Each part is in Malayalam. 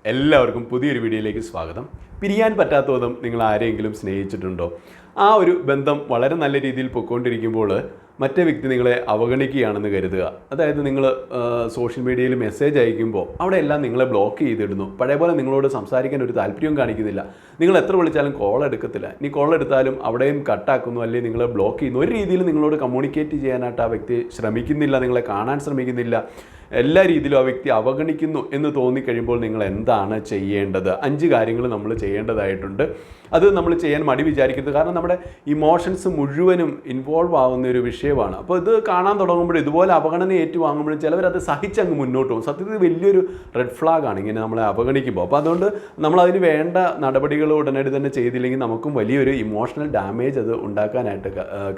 എല്ലാവർക്കും പുതിയൊരു വീഡിയോയിലേക്ക് സ്വാഗതം. പിരിയാൻ പറ്റാത്ത വിധം നിങ്ങൾ ആരെയെങ്കിലും സ്നേഹിച്ചിട്ടുണ്ടോ? ആ ഒരു ബന്ധം വളരെ നല്ല രീതിയിൽ പൊയ്ക്കൊണ്ടിരിക്കുമ്പോൾ മറ്റേ വ്യക്തി നിങ്ങളെ അവഗണിക്കുകയാണെന്ന് കരുതുക. അതായത് നിങ്ങൾ സോഷ്യൽ മീഡിയയിൽ മെസ്സേജ് അയക്കുമ്പോൾ അവിടെ എല്ലാം നിങ്ങളെ ബ്ലോക്ക് ചെയ്തിടുന്നു. പഴയ പോലെ നിങ്ങളോട് സംസാരിക്കാൻ ഒരു താല്പര്യവും കാണിക്കുന്നില്ല. നിങ്ങൾ എത്ര വിളിച്ചാലും കോൾ എടുക്കത്തില്ല. ഇനി കോൾ എടുത്താലും അവിടെയും കട്ടാക്കുന്നു, അല്ലെങ്കിൽ നിങ്ങളെ ബ്ലോക്ക് ചെയ്യുന്നു. ഒരു രീതിയിൽ നിങ്ങളോട് കമ്മ്യൂണിക്കേറ്റ് ചെയ്യാനായിട്ട് ആ വ്യക്തി ശ്രമിക്കുന്നില്ല, നിങ്ങളെ കാണാൻ ശ്രമിക്കുന്നില്ല. എല്ലാ രീതിയിലും ആ വ്യക്തി അവഗണിക്കുന്നു എന്ന് തോന്നിക്കഴിയുമ്പോൾ നിങ്ങൾ എന്താണ് ചെയ്യേണ്ടത്? 5 കാര്യങ്ങൾ നമ്മൾ ചെയ്യേണ്ടതായിട്ടുണ്ട്. അത് നമ്മൾ ചെയ്യാൻ മടി വിചാരിക്കരുത്. കാരണം നമ്മുടെ ഇമോഷൻസ് മുഴുവനും ഇൻവോൾവ് ആവുന്ന ഒരു വിഷയമാണ്. അപ്പോൾ ഇത് കാണാൻ തുടങ്ങുമ്പോൾ ഇതുപോലെ അവഗണന ഏറ്റുവാങ്ങുമ്പോഴും ചിലവരത് സഹിച്ചങ്ങ് മുന്നോട്ട് പോകും. സത്യത്തിൽ വലിയൊരു റെഡ് ഫ്ലാഗാണ് ഇങ്ങനെ നമ്മളെ അവഗണിക്കുമ്പോൾ. അപ്പോൾ അതുകൊണ്ട് നമ്മളതിന് വേണ്ട നടപടികൾ ഉടനടി തന്നെ ചെയ്തില്ലെങ്കിൽ നമുക്കും വലിയൊരു ഇമോഷണൽ ഡാമേജ് അത് ഉണ്ടാക്കാനായിട്ട്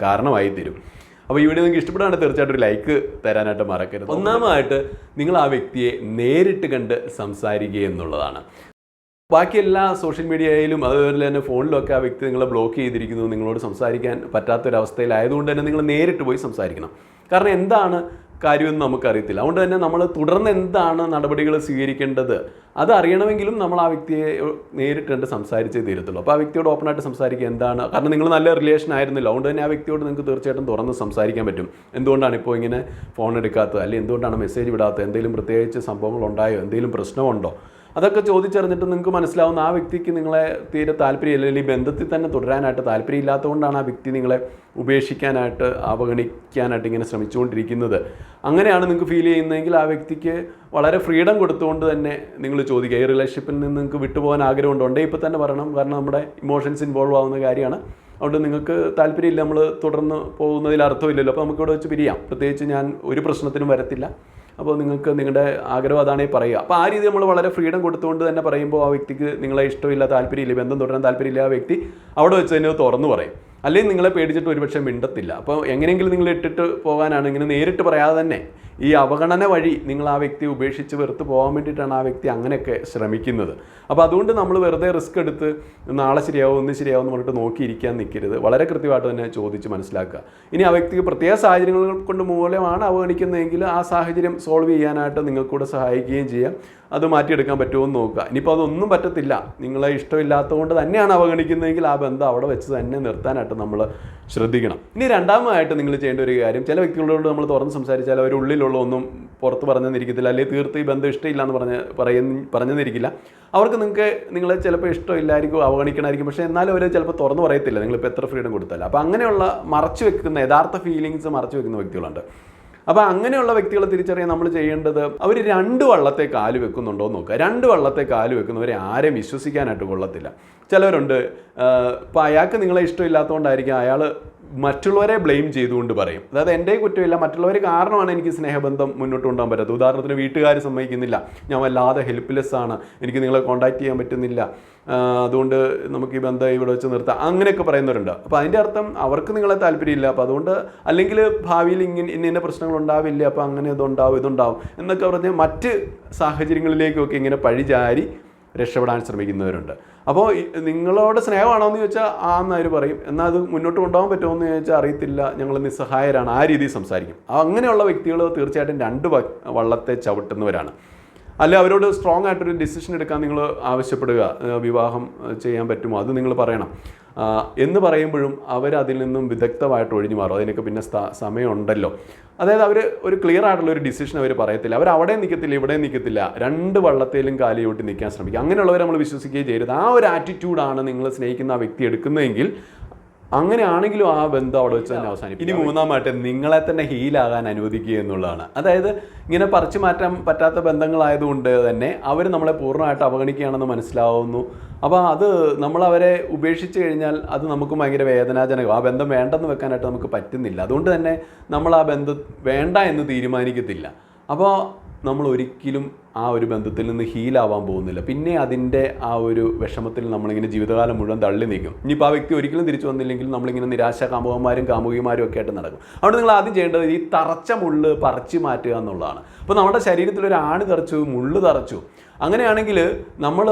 കാരണമായി തീരും. അപ്പോൾ ഈ വീഡിയോ നിങ്ങൾക്ക് ഇഷ്ടപ്പെടുകയാണെങ്കിൽ തീർച്ചയായിട്ടും ഒരു ലൈക്ക് തരാനായിട്ട് മറക്കരുത്. ഒന്നാമതായിട്ട് നിങ്ങൾ ആ വ്യക്തിയെ നേരിട്ട് കണ്ട് സംസാരിക്കുക എന്നുള്ളതാണ്. ബാക്കി എല്ലാ സോഷ്യൽ മീഡിയയിലും അതുപോലെ തന്നെ ഫോണിലൊക്കെ ആ വ്യക്തി നിങ്ങളെ ബ്ലോക്ക് ചെയ്തിരിക്കുന്നു, നിങ്ങളോട് സംസാരിക്കാൻ പറ്റാത്തൊരവസ്ഥയിലായതുകൊണ്ട് തന്നെ നിങ്ങൾ നേരിട്ട് പോയി സംസാരിക്കണം. കാരണം എന്താണ് കാര്യമെന്ന് നമുക്കറിയത്തില്ല. അതുകൊണ്ട് തന്നെ നമ്മൾ തുടർന്ന് എന്താണ് നടപടികൾ സ്വീകരിക്കേണ്ടത് അത് അറിയണമെങ്കിലും നമ്മൾ ആ വ്യക്തിയെ നേരിട്ട് കണ്ട് സംസാരിച്ചേ തീരത്തുള്ളൂ. അപ്പോൾ ആ വ്യക്തിയോട് ഓപ്പണായിട്ട് സംസാരിക്കുക. എന്താണ് കാരണം നിങ്ങൾ നല്ല റിലേഷൻ ആയിരുന്നില്ല, അതുകൊണ്ട് തന്നെ ആ വ്യക്തിയോട് നിങ്ങൾക്ക് തീർച്ചയായിട്ടും തുറന്ന് സംസാരിക്കാൻ പറ്റും. എന്തുകൊണ്ടാണ് ഇപ്പോൾ ഇങ്ങനെ ഫോൺ എടുക്കാത്തത്, അല്ലെങ്കിൽ എന്തുകൊണ്ടാണ് മെസ്സേജ് വിടാത്തത്, എന്തെങ്കിലും പ്രത്യേകിച്ച് സംഭവങ്ങളുണ്ടായോ, എന്തെങ്കിലും പ്രശ്നമുണ്ടോ, അതൊക്കെ ചോദിച്ചറിഞ്ഞിട്ട് നിങ്ങൾക്ക് മനസ്സിലാവുന്ന ആ വ്യക്തിക്ക് നിങ്ങളെ തീരെ താല്പര്യമില്ല, അല്ലെങ്കിൽ ബന്ധത്തിൽ തന്നെ തുടരാനായിട്ട് താല്പര്യമില്ലാത്തതുകൊണ്ടാണ് ആ വ്യക്തി നിങ്ങളെ ഉപേക്ഷിക്കാനായിട്ട് അവഗണിക്കാനായിട്ട് ഇങ്ങനെ ശ്രമിച്ചുകൊണ്ടിരിക്കുന്നത്. അങ്ങനെയാണ് നിങ്ങൾക്ക് ഫീൽ ചെയ്യുന്നതെങ്കിൽ ആ വ്യക്തിക്ക് വളരെ ഫ്രീഡം കൊടുത്തുകൊണ്ട് തന്നെ നിങ്ങൾ ചോദിക്കുക. ഈ റിലേഷൻഷിപ്പിൽ നിന്ന് നിങ്ങൾക്ക് വിട്ടുപോകാൻ ആഗ്രഹമുണ്ടോ? ഇപ്പോൾ തന്നെ പറയണം. കാരണം നമ്മുടെ ഇമോഷൻസ് ഇൻവോൾവ് ആവുന്ന കാര്യമാണ്. അതുകൊണ്ട് നിങ്ങൾക്ക് താല്പര്യമില്ല, നമ്മൾ തുടർന്ന് പോകുന്നതിൽ അർത്ഥമില്ലല്ലോ, അപ്പോൾ നമുക്കിവിടെ വെച്ച് പിരിയാം. പ്രത്യേകിച്ച് ഞാൻ ഒരു പ്രശ്നത്തിനും വരത്തില്ല, അപ്പോൾ നിങ്ങൾക്ക് നിങ്ങളുടെ ആഗ്രഹം അതാണെങ്കിൽ പറയുക. അപ്പോൾ ആ രീതി നമ്മൾ വളരെ ഫ്രീഡം കൊടുത്തുകൊണ്ട് തന്നെ പറയുമ്പോൾ ആ വ്യക്തിക്ക് നിങ്ങളെ ഇഷ്ടമില്ല, താല്പര്യമില്ല, ബന്ധം തുടരാൻ താല്പര്യമില്ല, ആ വ്യക്തി അവിടെ വെച്ച് തന്നെ തുറന്നു പറയും. അല്ലെങ്കിൽ നിങ്ങളെ പേടിച്ചിട്ട് ഒരുപക്ഷെ മിണ്ടത്തില്ല. അപ്പോൾ എങ്ങനെയെങ്കിലും നിങ്ങൾ ഇട്ടിട്ട് പോകാനാണ് ഇങ്ങനെ നേരിട്ട് പറയാതെ തന്നെ ഈ അവഗണന വഴി നിങ്ങൾ ആ വ്യക്തിയെ ഉപേക്ഷിച്ച് വെറുത്ത് പോകാൻ വേണ്ടിയിട്ടാണ് ആ വ്യക്തി അങ്ങനെയൊക്കെ ശ്രമിക്കുന്നത്. അപ്പോൾ അതുകൊണ്ട് നമ്മൾ വെറുതെ റിസ്ക് എടുത്ത് നാളെ ശരിയാവും ഇന്ന് ശരിയാവും എന്ന് പറഞ്ഞിട്ട് നോക്കിയിരിക്കാൻ നിൽക്കരുത്. വളരെ കൃത്യമായിട്ട് തന്നെ ചോദിച്ച് മനസ്സിലാക്കുക. ഇനി ആ വ്യക്തിക്ക് പ്രത്യേക സാഹചര്യങ്ങൾ കൊണ്ട് മൂലമാണ് അവഗണിക്കുന്നതെങ്കിൽ ആ സാഹചര്യം സോൾവ് ചെയ്യാനായിട്ട് നിങ്ങൾക്കൂടെ സഹായിക്കുകയും ചെയ്യാം. അത് മാറ്റിയെടുക്കാൻ പറ്റുമോ എന്ന് നോക്കുക. ഇനിയിപ്പോൾ അതൊന്നും പറ്റത്തില്ല, നിങ്ങളെ ഇഷ്ടമില്ലാത്തതുകൊണ്ട് തന്നെയാണ് അവഗണിക്കുന്നതെങ്കിൽ ആ ബന്ധം അവിടെ വെച്ച് തന്നെ നിർത്താനായിട്ട് നമ്മൾ ശ്രദ്ധിക്കണം. ഇനി രണ്ടാമതായിട്ട് നിങ്ങൾ ചെയ്യേണ്ട ഒരു കാര്യം, ചില വ്യക്തികളോട് നമ്മൾ തുറന്ന് സംസാരിച്ചാൽ അവർ ഉള്ളിലുള്ള ഒന്നും പുറത്ത് പറഞ്ഞെന്നിരിക്കത്തില്ല, അല്ലെങ്കിൽ തീർത്ത് ഈ ബന്ധം ഇഷ്ടമില്ല എന്ന് പറഞ്ഞെന്നിരിക്കില്ല. അവർക്ക് നിങ്ങളെ ചിലപ്പോൾ ഇഷ്ടമില്ലായിരിക്കും, അവഗണിക്കണമായിരിക്കും. പക്ഷേ എന്നാലും അവർ ചിലപ്പോൾ തുറന്ന് പറയത്തില്ല നിങ്ങളിപ്പോൾ എത്ര ഫ്രീഡം കൊടുത്താലും. അപ്പോൾ അങ്ങനെയുള്ള മറച്ചു വെക്കുന്ന യഥാർത്ഥ ഫീലിങ്സ് മറച്ചു വെക്കുന്ന വ്യക്തികളുണ്ട്. അപ്പോൾ അങ്ങനെയുള്ള വ്യക്തികളെ തിരിച്ചറിയാൻ നമ്മൾ ചെയ്യേണ്ടത്, അവർ 2 വള്ളത്തെ കാല് വെക്കുന്നുണ്ടോ എന്ന് നോക്കുക. 2 വള്ളത്തെ കാല് വെക്കുന്നവരെ ആരെയും വിശ്വസിക്കാനായിട്ട് കൊള്ളത്തില്ല. ചിലവരുണ്ട്, ഇപ്പോൾ അയാൾക്ക് നിങ്ങളെ ഇഷ്ടമില്ലാത്തതുകൊണ്ടായിരിക്കും അയാൾ മറ്റുള്ളവരെ ബ്ലെയിം ചെയ്തുകൊണ്ട് പറയും. അതായത് എൻ്റെ കുറ്റമില്ല, മറ്റുള്ളവർ കാരണമാണ് എനിക്ക് സ്നേഹബന്ധം മുന്നോട്ട് കൊണ്ടുപോകാൻ പറ്റാത്തത്. ഉദാഹരണത്തിന് വീട്ടുകാർ സമ്മതിക്കുന്നില്ല, ഞാൻ വല്ലാതെ ഹെൽപ്ലെസ് ആണ്, എനിക്ക് നിങ്ങളെ കോൺടാക്ട് ചെയ്യാൻ പറ്റുന്നില്ല, അതുകൊണ്ട് നമുക്ക് ഈ ബന്ധം ഇവിടെ വെച്ച് നിർത്താം, അങ്ങനെയൊക്കെ പറയുന്നവരുണ്ട്. അപ്പോൾ അതിൻ്റെ അർത്ഥം അവർക്ക് നിങ്ങളെ താല്പര്യമില്ല, അപ്പോൾ അതുകൊണ്ട് അല്ലെങ്കിൽ ഭാവിയിൽ ഇന്ന പ്രശ്നങ്ങൾ ഉണ്ടാവില്ല, അപ്പോൾ അങ്ങനെ ഇതുണ്ടാവും എന്നൊക്കെ പറഞ്ഞ് മറ്റ് സാഹചര്യങ്ങളിലേക്കൊക്കെ ഇങ്ങനെ പഴിചാരി രക്ഷപ്പെടാൻ ശ്രമിക്കുന്നവരുണ്ട്. അപ്പോൾ നിങ്ങളോട് സ്നേഹമാണോ എന്ന് ചോദിച്ചാൽ ആന്നവർ പറയും. എന്നാൽ അത് മുന്നോട്ട് കൊണ്ടുപോകാൻ പറ്റുമോ എന്ന് ചോദിച്ചാൽ അറിയത്തില്ല, ഞങ്ങൾ നിസ്സഹായരാണ്, ആ രീതിയിൽ സംസാരിക്കും. അങ്ങനെയുള്ള വ്യക്തികൾ തീർച്ചയായിട്ടും 2 വള്ളത്തെ ചവിട്ടുന്നവരാണ്. അല്ല, അവരോട് സ്ട്രോങ് ആയിട്ടൊരു ഡിസിഷൻ എടുക്കാൻ നിങ്ങൾ ആവശ്യപ്പെടുക. വിവാഹം ചെയ്യാൻ പറ്റുമോ അത് നിങ്ങൾ പറയണം എന്ന് പറയുമ്പോഴും അവരതിൽ നിന്നും വിദഗ്ധമായിട്ട് ഒഴിഞ്ഞു മാറും. അതിനൊക്കെ പിന്നെ സമയമുണ്ടല്ലോ. അതായത് അവർ ഒരു ക്ലിയർ ആയിട്ടുള്ള ഒരു ഡിസിഷൻ അവർ പറയത്തില്ല. അവർ അവിടെ നിൽക്കത്തില്ല, ഇവിടെ നിൽക്കത്തില്ല, 2 വള്ളത്തേലും കാലിയോട്ട് നിൽക്കാൻ ശ്രമിക്കുക. അങ്ങനെയുള്ളവരെ നമ്മൾ വിശ്വസിക്കുകയും ചെയ്യരുത്. ആ ഒരു ആറ്റിറ്റ്യൂഡാണ് നിങ്ങൾ സ്നേഹിക്കുന്ന ആ വ്യക്തി എടുക്കുന്നതെങ്കിൽ അങ്ങനെയാണെങ്കിലും ആ ബന്ധം അവിടെ വെച്ച് തന്നെ അവസാനിക്കും. ഇനി മൂന്നാമായിട്ട് നിങ്ങളെ തന്നെ ഹീലാകാൻ അനുവദിക്കുക എന്നുള്ളതാണ്. അതായത് ഇങ്ങനെ പറിച്ചു മാറ്റാൻ പറ്റാത്ത ബന്ധങ്ങളായതുകൊണ്ട് തന്നെ അവർ നമ്മളെ പൂർണ്ണമായിട്ട് അവഗണിക്കുകയാണെന്ന് മനസ്സിലാവുന്നു. അപ്പോൾ അത് നമ്മളവരെ ഉപേക്ഷിച്ച് കഴിഞ്ഞാൽ അത് നമുക്ക് ഭയങ്കര വേദനാജനകം. ആ ബന്ധം വേണ്ടെന്ന് വെക്കാനായിട്ട് നമുക്ക് പറ്റുന്നില്ല. അതുകൊണ്ട് തന്നെ നമ്മൾ ആ ബന്ധം വേണ്ട എന്ന് തീരുമാനിക്കത്തില്ല. അപ്പോൾ നമ്മൾ ഒരിക്കലും ആ ഒരു ബന്ധത്തിൽ നിന്ന് ഹീലാവാൻ പോകുന്നില്ല. പിന്നെ അതിൻ്റെ ആ ഒരു വിഷമത്തിൽ നമ്മളിങ്ങനെ ജീവിതകാലം മുഴുവൻ തള്ളി നീക്കും. ഇനിയിപ്പോൾ ആ വ്യക്തി ഒരിക്കലും തിരിച്ചു വന്നില്ലെങ്കിൽ നമ്മളിങ്ങനെ നിരാശ കാമുകന്മാരും കാമുകിമാരും ഒക്കെ ആയിട്ട് നടക്കും. അവിടെ നിങ്ങൾ ആദ്യം ചെയ്യേണ്ടത് ഈ തറച്ച മുള്ള് പറിച്ചു മാറ്റുക എന്നുള്ളതാണ്. അപ്പോൾ നമ്മുടെ ശരീരത്തിൽ ഒരു ആണി തറച്ചു, മുള്ള് തറച്ചു, അങ്ങനെയാണെങ്കിൽ നമ്മൾ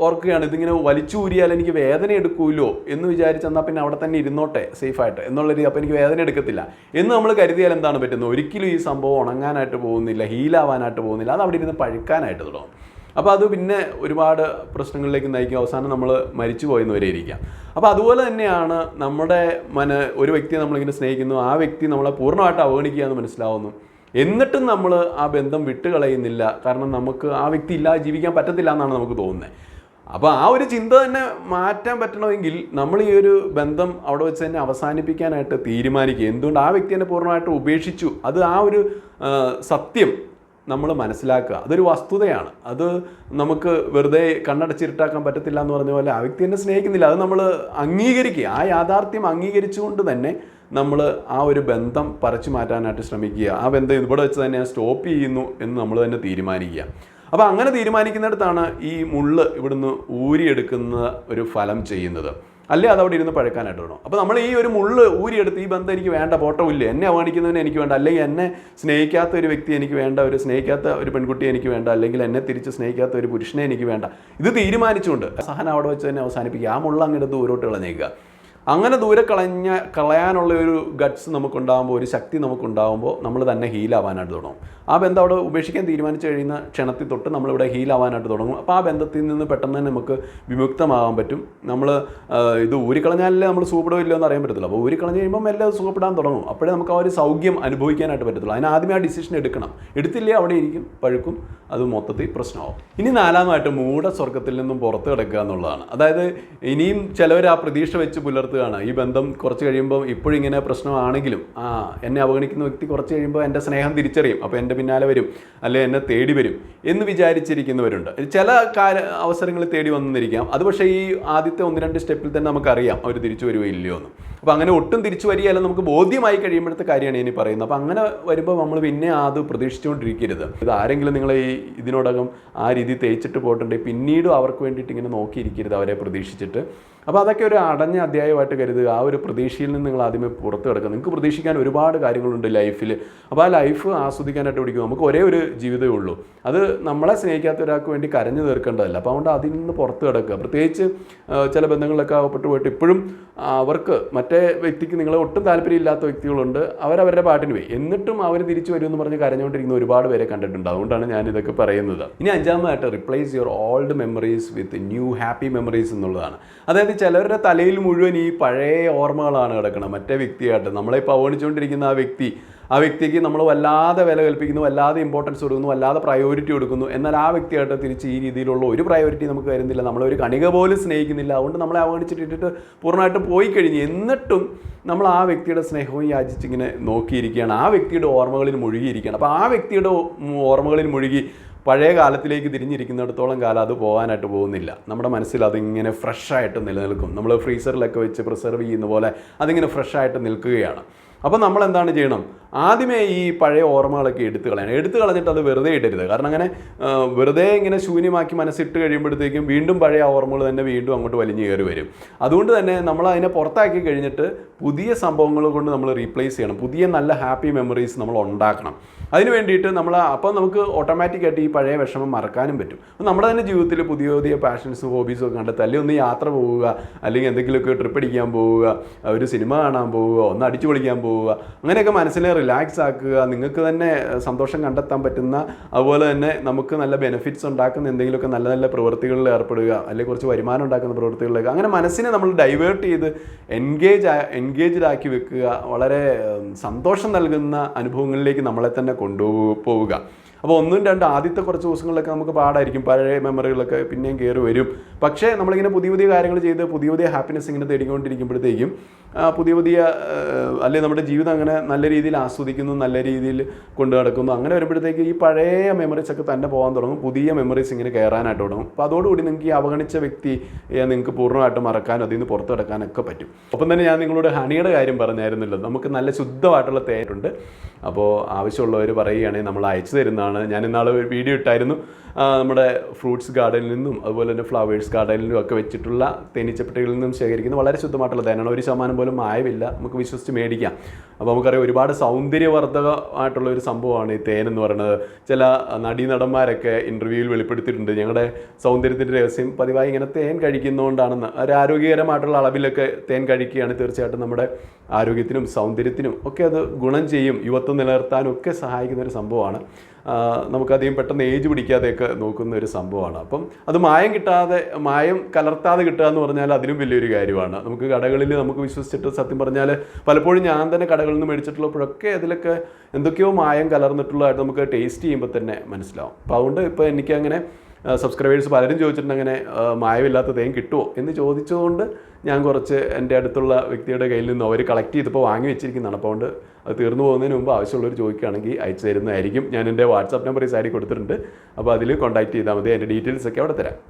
ഓർക്കുകയാണ് ഇതിങ്ങനെ വലിച്ചൂരിയാൽ എനിക്ക് വേദന എടുക്കൂല്ലോ എന്ന് വിചാരിച്ചെന്നാൽ പിന്നെ അവിടെ തന്നെ ഇരുന്നോട്ടെ സേഫായിട്ട് എന്നുള്ള രീതി. അപ്പോൾ എനിക്ക് വേദന എടുക്കത്തില്ല എന്ന് നമ്മൾ കരുതിയാൽ എന്താണ് പറ്റുന്നത്? ഒരിക്കലും ഈ സംഭവം ഉണങ്ങാനായിട്ട് പോകുന്നില്ല, ഹീലാവാനായിട്ട് പോകുന്നില്ല, അത് അവിടെ ഇരുന്ന് പഴുക്കാനായിട്ട് തുടങ്ങും. അപ്പോൾ അത് പിന്നെ ഒരുപാട് പ്രശ്നങ്ങളിലേക്ക് നയിക്കും, അവസാനം നമ്മൾ മരിച്ചു പോയെന്ന് വരെ ഇരിക്കാം. അപ്പോൾ അതുപോലെ തന്നെയാണ് നമ്മുടെ ഒരു വ്യക്തിയെ നമ്മളിങ്ങനെ സ്നേഹിക്കുന്നു, ആ വ്യക്തി നമ്മളെ പൂർണ്ണമായിട്ട് അവഗണിക്കുക എന്ന് മനസ്സിലാവുന്നു, എന്നിട്ടും നമ്മൾ ആ ബന്ധം വിട്ടുകളയുന്നില്ല. കാരണം നമുക്ക് ആ വ്യക്തി ഇല്ലാതെ ജീവിക്കാൻ പറ്റത്തില്ല എന്നാണ് നമുക്ക് തോന്നുന്നത്. അപ്പോൾ ആ ഒരു ചിന്ത തന്നെ മാറ്റാൻ പറ്റണമെങ്കിൽ നമ്മൾ ഈ ഒരു ബന്ധം അവിടെ വെച്ച് തന്നെ അവസാനിപ്പിക്കാനായിട്ട് തീരുമാനിക്കുക. എന്തുകൊണ്ട് ആ വ്യക്തി തന്നെ പൂർണ്ണമായിട്ട് ഉപേക്ഷിച്ചു, അത് ആ ഒരു സത്യം നമ്മൾ മനസ്സിലാക്കുക. അതൊരു വസ്തുതയാണ്. അത് നമുക്ക് വെറുതെ കണ്ണടച്ചിരുട്ടാക്കാൻ പറ്റത്തില്ല എന്ന് പറഞ്ഞ പോലെ ആ വ്യക്തി എന്നെ സ്നേഹിക്കുന്നില്ല, അത് നമ്മൾ അംഗീകരിക്കുക. ആ യാഥാർത്ഥ്യം അംഗീകരിച്ചുകൊണ്ട് തന്നെ നമ്മൾ ആ ഒരു ബന്ധം പറിച്ചു മാറ്റാനായിട്ട് ശ്രമിക്കുക. ആ ബന്ധം ഇവിടെ വെച്ച് തന്നെ സ്റ്റോപ്പ് ചെയ്യുന്നു എന്ന് നമ്മൾ തന്നെ തീരുമാനിക്കുക. അപ്പോൾ അങ്ങനെ തീരുമാനിക്കുന്നിടത്താണ് ഈ മുള്ള് ഇവിടുന്ന് ഊരിയെടുക്കുന്ന ഒരു ഫലം ചെയ്യുന്നത്. അല്ലേ അതവിടെ ഇരുന്ന് പഴക്കാനായിട്ട് വേണം. അപ്പോൾ നമ്മൾ ഈ ഒരു മുള്ള് ഊരിയെടുത്ത് ഈ ബന്ധം എനിക്ക് വേണ്ട, പോട്ടമില്ല, എന്നെ അവഗണിക്കുന്നതിന് എനിക്ക് വേണ്ട, അല്ലെങ്കിൽ എന്നെ സ്നേഹിക്കാത്ത ഒരു വ്യക്തി എനിക്ക് വേണ്ട, സ്നേഹിക്കാത്ത ഒരു പെൺകുട്ടിയെ എനിക്ക് വേണ്ട, അല്ലെങ്കിൽ എന്നെ തിരിച്ച് സ്നേഹിക്കാത്ത ഒരു പുരുഷനെ എനിക്ക് വേണ്ട, ഇത് തീരുമാനിച്ചുകൊണ്ട് സഹനം അവിടെ വെച്ച് തന്നെ അവസാനിപ്പിക്കുക. ആ മുള്ള അങ്ങോട്ട് ദൂരോട്ട് കളഞ്ഞേക്കുക. അങ്ങനെ ദൂരെ കളയാനുള്ള ഒരു ഗട്ട്സ് നമുക്കുണ്ടാകുമ്പോൾ, ഒരു ശക്തി നമുക്കുണ്ടാകുമ്പോൾ നമ്മൾ തന്നെ ഹീലാവാനായിട്ട് തുടങ്ങും. ആ ബന്ധം അവിടെ ഉപേക്ഷിക്കാൻ തീരുമാനിച്ചു കഴിയുന്ന ക്ഷണത്തിൽ തൊട്ട് നമ്മളിവിടെ ഹീലാവാനായിട്ട് തുടങ്ങും. അപ്പോൾ ആ ബന്ധത്തിൽ നിന്ന് പെട്ടെന്ന് തന്നെ നമുക്ക് വിമുക്തമാകാൻ പറ്റും. നമ്മൾ ഇത് ഊരിക്കളഞ്ഞാലേ നമ്മൾ സുഖപ്പെടുമോ ഇല്ലയോ എന്ന് അറിയാൻ പറ്റത്തില്ല. അപ്പോൾ ഊരിക്കളഞ്ഞ് കഴിയുമ്പം എല്ലാം സുഖപ്പെടാൻ തുടങ്ങും. അപ്പോഴേ നമുക്ക് ആ ഒരു സൗഖ്യം അനുഭവിക്കാനായിട്ട് പറ്റത്തുള്ളൂ. അതിന് ആദ്യമേ ആ ഡിസിഷൻ എടുക്കണം. എടുത്തില്ലേ അവിടെ ഇരിക്കും, പഴുക്കും, അത് മൊത്തത്തിൽ പ്രശ്നമാവും. ഇനി നാലാമതായിട്ട് മൂഢസ്വർഗത്തിൽ നിന്നും പുറത്ത് കിടക്കുക എന്നുള്ളതാണ്. അതായത് ഇനിയും ചിലവർ ആ പ്രതീക്ഷ വെച്ച് പുലർത്തുകയാണ്. ഈ ബന്ധം കുറച്ച് കഴിയുമ്പോൾ ഇപ്പോഴും ഇങ്ങനെ പ്രശ്നമാണെങ്കിലും എന്നെ അവഗണിക്കുന്ന വ്യക്തി കുറച്ച് കഴിയുമ്പോൾ എൻ്റെ സ്നേഹം തിരിച്ചറിയും, അപ്പോൾ എൻ്റെ പിന്നാലെ വരും, അല്ലെങ്കിൽ എന്നെ തേടി വരും എന്ന് വിചാരിച്ചിരിക്കുന്നവരുണ്ട്. ചില അവസരങ്ങളിൽ തേടി വന്നിരിക്കാം. അത് പക്ഷേ ഈ ആദ്യത്തെ 1-2 സ്റ്റെപ്പിൽ തന്നെ നമുക്കറിയാം അവർ തിരിച്ചു വരുമോ ഇല്ലയോ എന്ന്. അപ്പോൾ അങ്ങനെ ഒട്ടും തിരിച്ചു വരികയല്ല, നമുക്ക് ബോധ്യമായി കഴിയുമ്പോഴത്തെ കാര്യമാണ് ഇനി പറയുന്നത്. അപ്പോൾ അങ്ങനെ വരുമ്പോൾ നമ്മൾ പിന്നെ അത് പ്രതീക്ഷിച്ചുകൊണ്ടിരിക്കരുത്. ഇത് ആരെങ്കിലും നിങ്ങളെ ഇതിനോടകം ആ രീതി തേച്ചിട്ട് പോയിട്ടുണ്ടെങ്കിൽ പിന്നീടും അവർക്ക് വേണ്ടിയിട്ട് ഇങ്ങനെ നോക്കിയിരിക്കരുത്, അവരെ പ്രതീക്ഷിച്ചിട്ട്. അപ്പോൾ അതൊക്കെ ഒരു അടഞ്ഞ അധ്യായമായിട്ട് കരുതുക. ആ ഒരു പ്രതീക്ഷയിൽ നിന്ന് നിങ്ങൾ ആദ്യമേ പുറത്ത് കിടക്കുക. നിങ്ങൾക്ക് പ്രതീക്ഷിക്കാൻ ഒരുപാട് കാര്യങ്ങളുണ്ട് ലൈഫിൽ. അപ്പോൾ ആ ലൈഫ് ആസ്വദിക്കാനായിട്ട് പിടിക്കും. നമുക്ക് ഒരേ ഒരു ജീവിതമേ ഉള്ളൂ. അത് നമ്മളെ സ്നേഹിക്കാത്ത ഒരാൾക്ക് വേണ്ടി കരഞ്ഞു തീർക്കേണ്ടതല്ല. അപ്പോൾ അതുകൊണ്ട് അതിൽ നിന്ന് പുറത്ത് കിടക്കുക. പ്രത്യേകിച്ച് ചില ബന്ധങ്ങളിലൊക്കെ അകപ്പെട്ടു പോയിട്ട് ഇപ്പോഴും അവർക്ക് മറ്റേ വ്യക്തിക്ക് നിങ്ങളെ ഒട്ടും താല്പര്യമില്ലാത്ത വ്യക്തികളുണ്ട്. അവരവരുടെ പാട്ടിന് പോയി, എന്നിട്ടും അവർ തിരിച്ചു വരുമെന്ന് പറഞ്ഞ് കരഞ്ഞുകൊണ്ടിരിക്കുന്ന ഒരുപാട് പേരെ കണ്ടിട്ടുണ്ട്. അതുകൊണ്ടാണ് ഞാൻ ഇതൊക്കെ പറയുന്നത്. ഇനി അഞ്ചാമതായിട്ട് replace your old memories with new happy memories എന്നുള്ളതാണ്. അതായത് ചിലവരുടെ തലയിൽ മുഴുവൻ ഈ പഴയ ഓർമ്മകളാണ് കിടക്കുന്നത്. മറ്റേ വ്യക്തിയായിട്ട് നമ്മളിപ്പോൾ അവഗണിച്ചുകൊണ്ടിരിക്കുന്ന ആ വ്യക്തിക്ക് നമ്മൾ വല്ലാതെ വില കൽപ്പിക്കുന്നു, വല്ലാതെ ഇമ്പോർട്ടൻസ് കൊടുക്കുന്നു, വല്ലാതെ പ്രയോറിറ്റി കൊടുക്കുന്നു. എന്നാൽ ആ വ്യക്തിയായിട്ട് തിരിച്ച് ഈ രീതിയിലുള്ള ഒരു പ്രയോറിറ്റി നമുക്ക് വരുന്നില്ല, നമ്മളൊരു കണിക പോലും സ്നേഹിക്കുന്നില്ല. അതുകൊണ്ട് നമ്മളെ അവഗണിച്ചിട്ടിട്ട് പൂർണ്ണമായിട്ടും പോയി കഴിഞ്ഞ് എന്നിട്ടും നമ്മൾ ആ വ്യക്തിയുടെ സ്നേഹവും യാചിച്ചിങ്ങനെ നോക്കിയിരിക്കുകയാണ്. ആ വ്യക്തിയുടെ ഓർമ്മകളിൽ മുഴുകിയിരിക്കുകയാണ്. അപ്പോൾ ആ വ്യക്തിയുടെ ഓർമ്മകളിൽ മുഴുകി പഴയ കാലത്തിലേക്ക് തിരിഞ്ഞിരിക്കുന്നിടത്തോളം കാലം അത് പോകാനായിട്ട് പോകുന്നില്ല. നമ്മുടെ മനസ്സിൽ അതിങ്ങനെ ഫ്രഷായിട്ട് നിലനിൽക്കും. നമ്മൾ ഫ്രീസറിലൊക്കെ വെച്ച് പ്രിസർവ് ചെയ്യുന്ന പോലെ അതിങ്ങനെ ഫ്രഷായിട്ട് നിൽക്കുകയാണ്. അപ്പോൾ നമ്മൾ എന്താണ് ചെയ്യണം? ആദ്യമേ ഈ പഴയ ഓർമ്മകളൊക്കെ എടുത്തു കളഞ്ഞിട്ട് അത് വെറുതെ ഇടരുത്. കാരണം അങ്ങനെ വെറുതെ ഇങ്ങനെ ശൂന്യമാക്കി മനസ്സിട്ട് കഴിയുമ്പോഴത്തേക്കും വീണ്ടും പഴയ ഓർമ്മകൾ തന്നെ വീണ്ടും അങ്ങോട്ട് വലിഞ്ഞു കയറി വരും. അതുകൊണ്ട് തന്നെ നമ്മൾ അതിനെ പുറത്താക്കി കഴിഞ്ഞിട്ട് പുതിയ സംഭവങ്ങൾ കൊണ്ട് നമ്മൾ റീപ്ലേസ് ചെയ്യണം. പുതിയ നല്ല ഹാപ്പി മെമ്മറീസ് നമ്മൾ ഉണ്ടാക്കണം. അതിന് വേണ്ടിയിട്ട് അപ്പോൾ നമുക്ക് ഓട്ടോമാറ്റിക്കായിട്ട് ഈ പഴയ വിഷമം മറക്കാനും പറ്റും. അപ്പോൾ നമ്മുടെ തന്നെ ജീവിതത്തിൽ പുതിയ പാഷൻസും ഹോബീസും ഒക്കെ കണ്ടെത്തുക. അല്ലെങ്കിൽ ഒന്ന് യാത്ര പോവുക, അല്ലെങ്കിൽ എന്തെങ്കിലുമൊക്കെ ട്രിപ്പ് അടിക്കാൻ പോവുക, ഒരു സിനിമ കാണാൻ പോവുക, ഒന്ന് അടിച്ചു പൊളിക്കാൻ പോവുക, അങ്ങനെയൊക്കെ മനസ്സിനെ റിലാക്സ് ആക്കുക. നിങ്ങൾക്ക് തന്നെ സന്തോഷം കണ്ടെത്താൻ പറ്റുന്ന, അതുപോലെ തന്നെ നമുക്ക് നല്ല ബെനിഫിറ്റ്സ് ഉണ്ടാക്കുന്ന എന്തെങ്കിലുമൊക്കെ നല്ല നല്ല പ്രവൃത്തികളിൽ ഏർപ്പെടുക, അല്ലെങ്കിൽ കുറച്ച് വരുമാനം ഉണ്ടാക്കുന്ന പ്രവൃത്തികളിലേക്ക് അങ്ങനെ മനസ്സിനെ നമ്മൾ ഡൈവേർട്ട് ചെയ്ത് എൻഗേജ്ഡ് ആക്കി വെക്കുക. വളരെ സന്തോഷം നൽകുന്ന അനുഭവങ്ങളിലേക്ക് നമ്മളെ തന്നെ കൊണ്ടുപോവുക. അപ്പോൾ 1-2 ആദ്യത്തെ കുറച്ച് ദിവസങ്ങളിലൊക്കെ നമുക്ക് പാടായിരിക്കും, പഴയ മെമ്മറികളൊക്കെ പിന്നെയും കയറി വരും. പക്ഷേ നമ്മളിങ്ങനെ പുതിയ കാര്യങ്ങൾ ചെയ്ത് പുതിയ ഹാപ്പിനെസ് ഇങ്ങനെ തേടിക്കൊണ്ടിരിക്കുമ്പോഴത്തേക്കും പുതിയ അല്ലെങ്കിൽ നമ്മുടെ ജീവിതം അങ്ങനെ നല്ല രീതിയിൽ ആസ്വദിക്കുന്നു, നല്ല രീതിയിൽ കൊണ്ടു നടക്കുന്നു. അങ്ങനെ വരുമ്പോഴത്തേക്ക് ഈ പഴയ മെമ്മറീസ് ഒക്കെ തന്നെ പോകാൻ തുടങ്ങും, പുതിയ മെമ്മറീസ് ഇങ്ങനെ കയറാനായിട്ട് തുടങ്ങും. അപ്പോൾ അതോടുകൂടി നിങ്ങൾക്ക് ഈ അവഗണിച്ച വ്യക്തിയെ നിങ്ങൾക്ക് പൂർണ്ണമായിട്ട് മറക്കാനും അതിൽ നിന്ന് പുറത്ത് കിടക്കാനൊക്കെ പറ്റും. ഒപ്പം തന്നെ ഞാൻ നിങ്ങളോട് ഹണിയുടെ കാര്യം പറഞ്ഞായിരുന്നല്ലോ. നമുക്ക് നല്ല ശുദ്ധമായിട്ടുള്ള തേനുണ്ട്. അപ്പോൾ ആവശ്യമുള്ളവർ പറയുകയാണെങ്കിൽ നമ്മൾ അയച്ചു തരുന്നതാണ്. ഞാൻ ഇന്നാൾ ഒരു വീഡിയോ ഇട്ടായിരുന്നു. നമ്മുടെ ഫ്രൂട്ട്സ് ഗാർഡനിൽ നിന്നും അതുപോലെ തന്നെ ഫ്ലവേഴ്സ് ഗാർഡനിലും ഒക്കെ വെച്ചിട്ടുള്ള തേനീച്ചപ്പെട്ടികളിൽ നിന്നും ശേഖരിക്കുന്ന വളരെ ശുദ്ധമായിട്ടുള്ള തേനാണ്. 1% പോലും മായമില്ല, നമുക്ക് വിശ്വസിച്ച് മേടിക്കാം. അപ്പോൾ നമുക്കറിയാം ഒരുപാട് സൗന്ദര്യവർദ്ധകമായിട്ടുള്ള ഒരു സംഭവമാണ് ഈ തേൻ എന്ന് പറയുന്നത്. ചില നടീനടന്മാരൊക്കെ ഇൻ്റർവ്യൂവിൽ വെളിപ്പെടുത്തിയിട്ടുണ്ട്, ഞങ്ങളുടെ സൗന്ദര്യത്തിൻ്റെ രഹസ്യം പതിവായി ഇങ്ങനെ തേൻ കഴിക്കുന്നതുകൊണ്ടാണെന്ന്. ഒരു ആരോഗ്യകരമായിട്ടുള്ള അളവിലൊക്കെ തേൻ കഴിക്കുകയാണ് തീർച്ചയായിട്ടും നമ്മുടെ ആരോഗ്യത്തിനും സൗന്ദര്യത്തിനും ഒക്കെ അത് ഗുണം ചെയ്യും, യുവത്വം നിലനിർത്താനും ഒക്കെ സഹായിക്കുന്ന ഒരു സംഭവമാണ്. നമുക്കധികം പെട്ടെന്ന് ഏജ് പിടിക്കാതെയൊക്കെ നോക്കുന്ന ഒരു സംഭവമാണ്. അപ്പം അത് മായം കലർത്താതെ കിട്ടുക എന്ന് പറഞ്ഞാൽ അതിലും വലിയൊരു കാര്യമാണ്. നമുക്ക് കടകളിൽ നമുക്ക് വിശ്വസിച്ചിട്ട് സത്യം പറഞ്ഞാൽ പലപ്പോഴും ഞാൻ തന്നെ കടകളിൽ നിന്ന് മേടിച്ചിട്ടുള്ളപ്പോഴൊക്കെ അതിലൊക്കെ എന്തൊക്കെയോ മായം കലർന്നിട്ടുള്ളതായിട്ട് നമുക്ക് ടേസ്റ്റ് ചെയ്യുമ്പോൾ തന്നെ മനസ്സിലാവും. അപ്പോൾ അതുകൊണ്ട് ഇപ്പോൾ എനിക്കങ്ങനെ സബ്സ്ക്രൈബേഴ്സ് പലരും ചോദിച്ചിട്ടുണ്ട് അങ്ങനെ മായമില്ലാത്ത തേൻ കിട്ടുമോ എന്ന് ചോദിച്ചുകൊണ്ട് ഞാൻ കുറച്ച് എൻ്റെ അടുത്തുള്ള വ്യക്തിയുടെ കയ്യിൽ നിന്ന് അവർ കളക്ട് ചെയ്തപ്പോൾ വാങ്ങി വെച്ചിരിക്കുന്നതാണ്. അപ്പോൾ അതുകൊണ്ട് അത് തീർന്നു പോകുന്നതിന് മുമ്പ് ആവശ്യമുള്ളവർ ചോദിക്കുകയാണെങ്കിൽ അയച്ചു തരുന്നതായിരിക്കും. ഞാൻ എൻ്റെ വാട്സാപ്പ് നമ്പർ ഈ സൈഡിൽ കൊടുത്തിട്ടുണ്ട്. അപ്പോൾ അതിൽ കോൺടാക്ട് ചെയ്താൽ മതി. എൻ്റെ ഡീറ്റെയിൽസ് ഒക്കെ അവിടെ തരാം.